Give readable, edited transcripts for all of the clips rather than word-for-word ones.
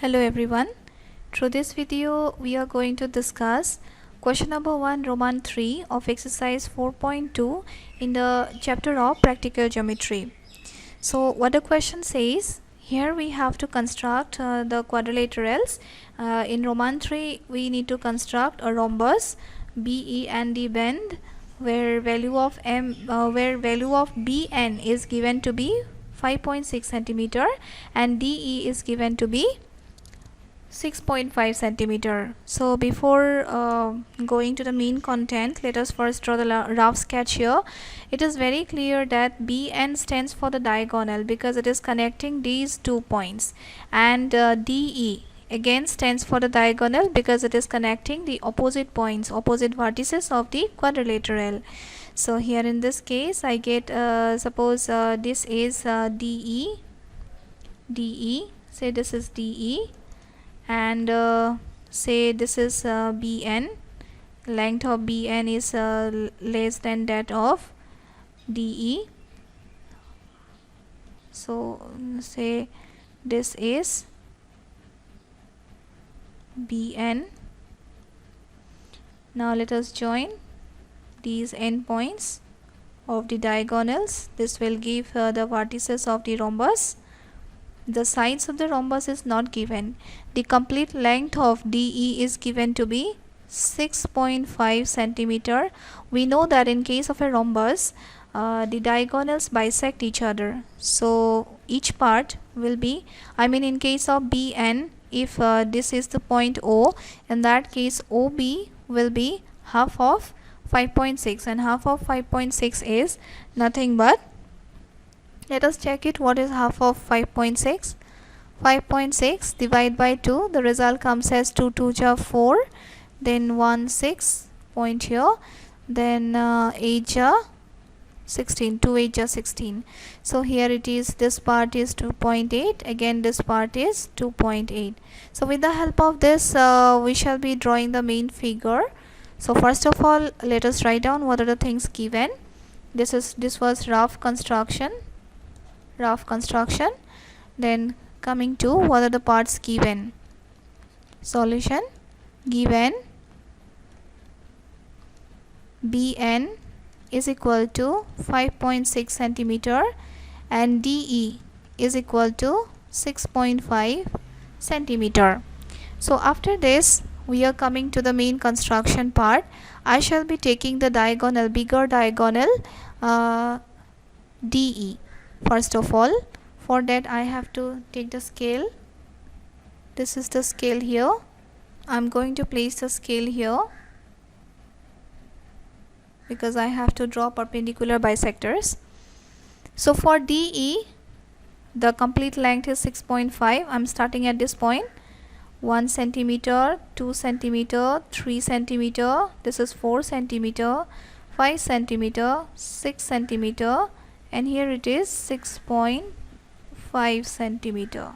Hello everyone. Through this video we are going to discuss question number 1 Roman 3 of exercise 4.2 in the chapter of practical geometry. So what the question says, here we have to construct the quadrilaterals. In Roman 3 we need to construct a rhombus BE and D bend where value of Bn is given to be 5.6 centimeter and DE is given to be 6.5 centimeter. So before going to the main content, let us first draw the rough sketch here. It is very clear that Bn stands for the diagonal because it is connecting these 2 points, and DE again stands for the diagonal because it is connecting the opposite points, opposite vertices of the quadrilateral. So here in this case I get suppose this is DE, say this is DE, and say this is Bn. Length of Bn is less than that of DE. So say this is Bn. Now let us join these endpoints of the diagonals. This will give the vertices of the rhombus. The sides of the rhombus is not given. The complete length of DE is given to be 6.5 centimeter. We know that in case of a rhombus, the diagonals bisect each other. So each part will be, in case of Bn, if this is the point O, in that case OB will be half of 5.6, and half of 5.6 is nothing but, let us check it, what is half of 5.6? 5.6 divided by 2, the result comes as 2 2 are 4, then 1 6 point here, then 8 are 16, 2 8 are 16. So here it is, this part is 2.8, again this part is 2.8. So with the help of this we shall be drawing the main figure. So first of all, let us write down what are the things given. This was rough construction. Then coming to what are the parts given. Solution. Given Bn is equal to 5.6 centimeter and DE is equal to 6.5 centimeter. So after this we are coming to the main construction part. I shall be taking the diagonal, bigger diagonal DE. First of all, for that I have to take the scale. This is the scale here. I'm going to place the scale here because I have to draw perpendicular bisectors. So for DE, the complete length is 6.5. I'm starting at this point. 1 centimeter, 2 centimeter, 3 centimeter, this is 4 centimeter, 5 centimeter, 6 centimeter, and here it is 6.5 centimeter.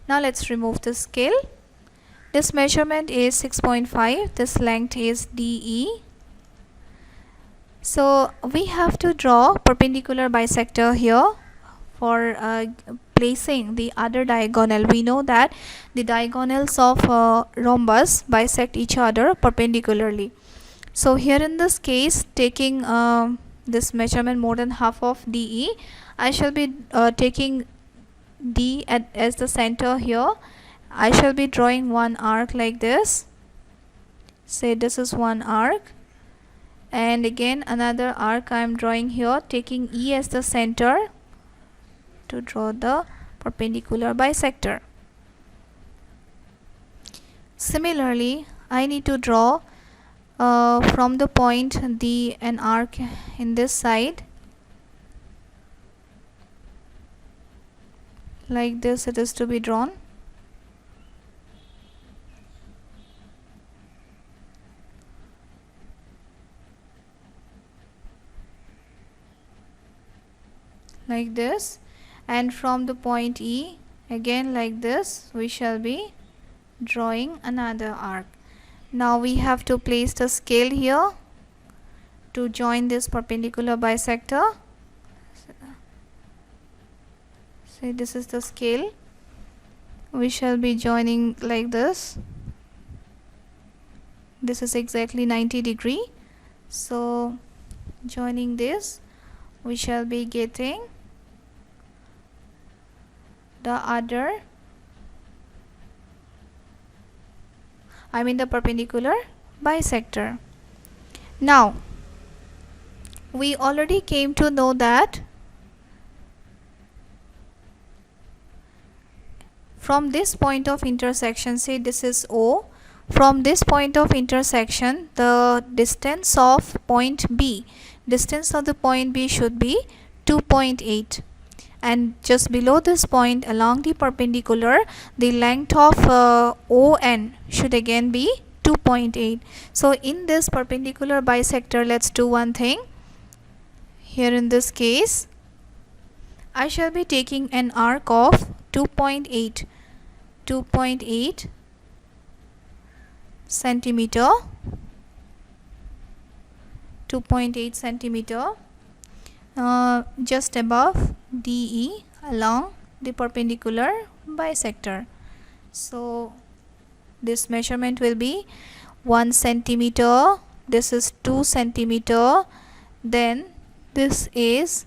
Now let's remove the scale. This measurement is 6.5, this length is DE. So we have to draw perpendicular bisector here for placing the other diagonal. We know that the diagonals of rhombus bisect each other perpendicularly. So here in this case, taking this measurement more than half of DE, I shall be taking D as the center here. I shall be drawing one arc like this. Say this is one arc, and again another arc I am drawing here, taking E as the center to draw the perpendicular bisector. Similarly, I need to draw from the point D an arc in this side. Like this it is to be drawn. Like this, and from the point E, again like this, we shall be drawing another arc. Now we have to place the scale here to join this perpendicular bisector. Say this is the scale. we shall be joining like this. This is exactly 90 degree. So joining this, we shall be getting the other, the perpendicular bisector. Now we already came to know that from this point of intersection, say this is O, from this point of intersection the distance of the point B should be 2.8, and just below this point along the perpendicular the length of ON should again be 2.8. so in this perpendicular bisector, let's do one thing. Here in this case, I shall be taking an arc of 2.8 centimeter, 2.8 centimeter just above DE along the perpendicular bisector. So this measurement will be 1 centimeter, this is 2 centimeter, then this is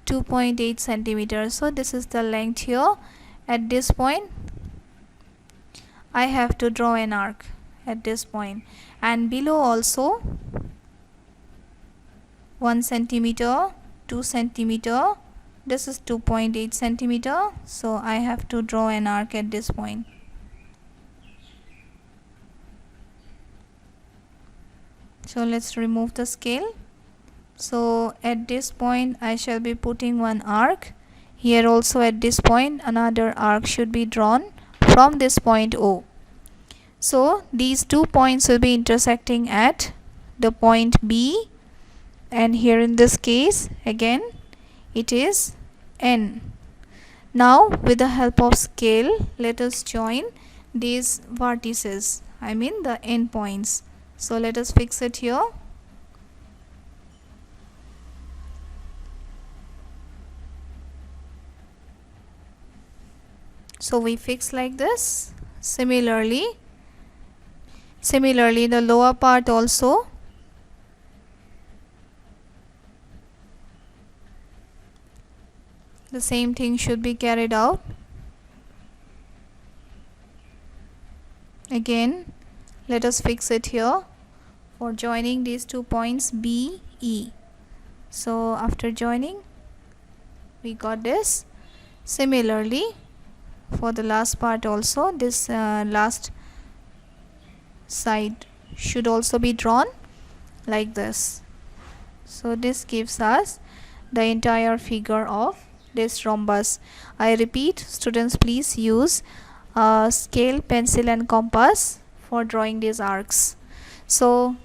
2.8 centimeters. So this is the length here. At this point I have to draw an arc at this point, and below also 1 centimeter, 2 centimeter, this is 2.8 centimeter. So I have to draw an arc at this point. So let's remove the scale. So at this point I shall be putting one arc. Here also at this point another arc should be drawn from this point O. So these 2 points will be intersecting at the point B, and here in this case again it is N. Now with the help of scale, let us join these vertices, the end points. So let us fix it here. So we fix like this. Similarly the lower part also. The same thing should be carried out. Again, let us fix it here for joining these 2 points B, E. So after joining, we got this. Similarly, for the last part also, this last side should also be drawn like this. So this gives us the entire figure of this rhombus. I repeat, students, please use scale, pencil and compass for drawing these arcs. So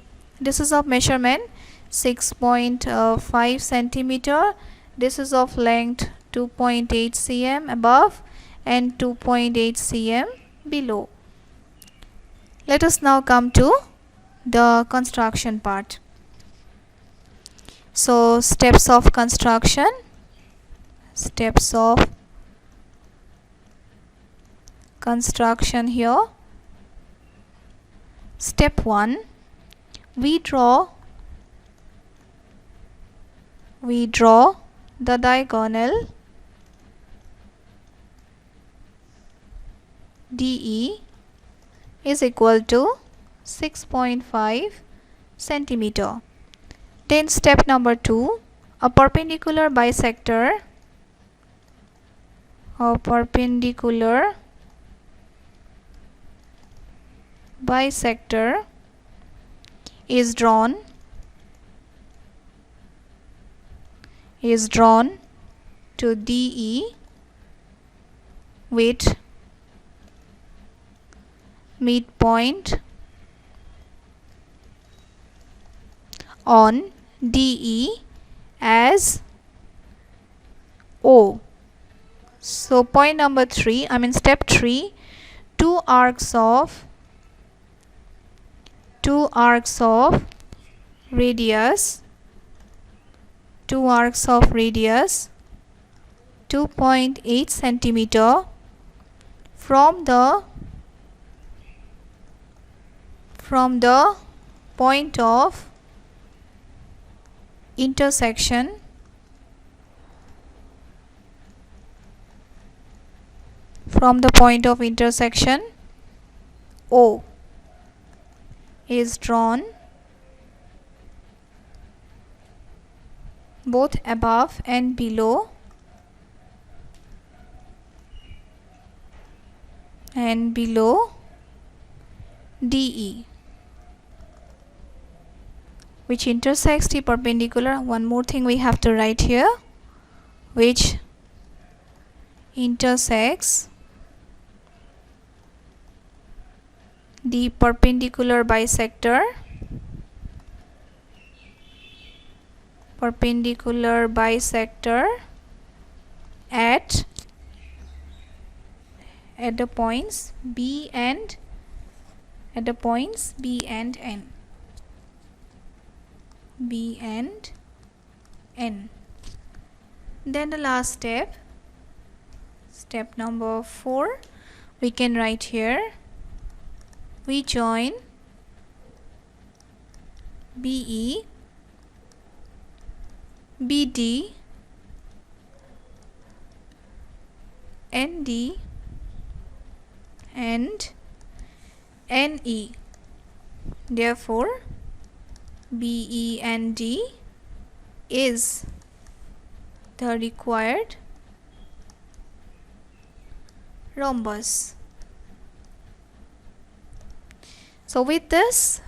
this is of measurement 6.5 centimeter. This is of length 2.8 cm above and 2.8 cm below. Let us now come to the construction part. So steps of construction. Here. Step 1, we draw the diagonal DE is equal to 6.5 centimeter. Then step number 2, a perpendicular bisector is drawn to DE with midpoint on DE as O. So point number 3, step 3, two arcs of radius 2.8 centimeter from the point of intersection O is drawn both above and below DE, which intersects the perpendicular. One more thing we have to write here, which intersects the perpendicular bisector at the points B and N. Then the last step number 4, we can write here, we join BE, BD, ND and NE. Therefore, BE and D is the required rhombus. So with this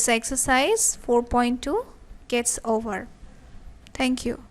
exercise 4.2 gets over. Thank you.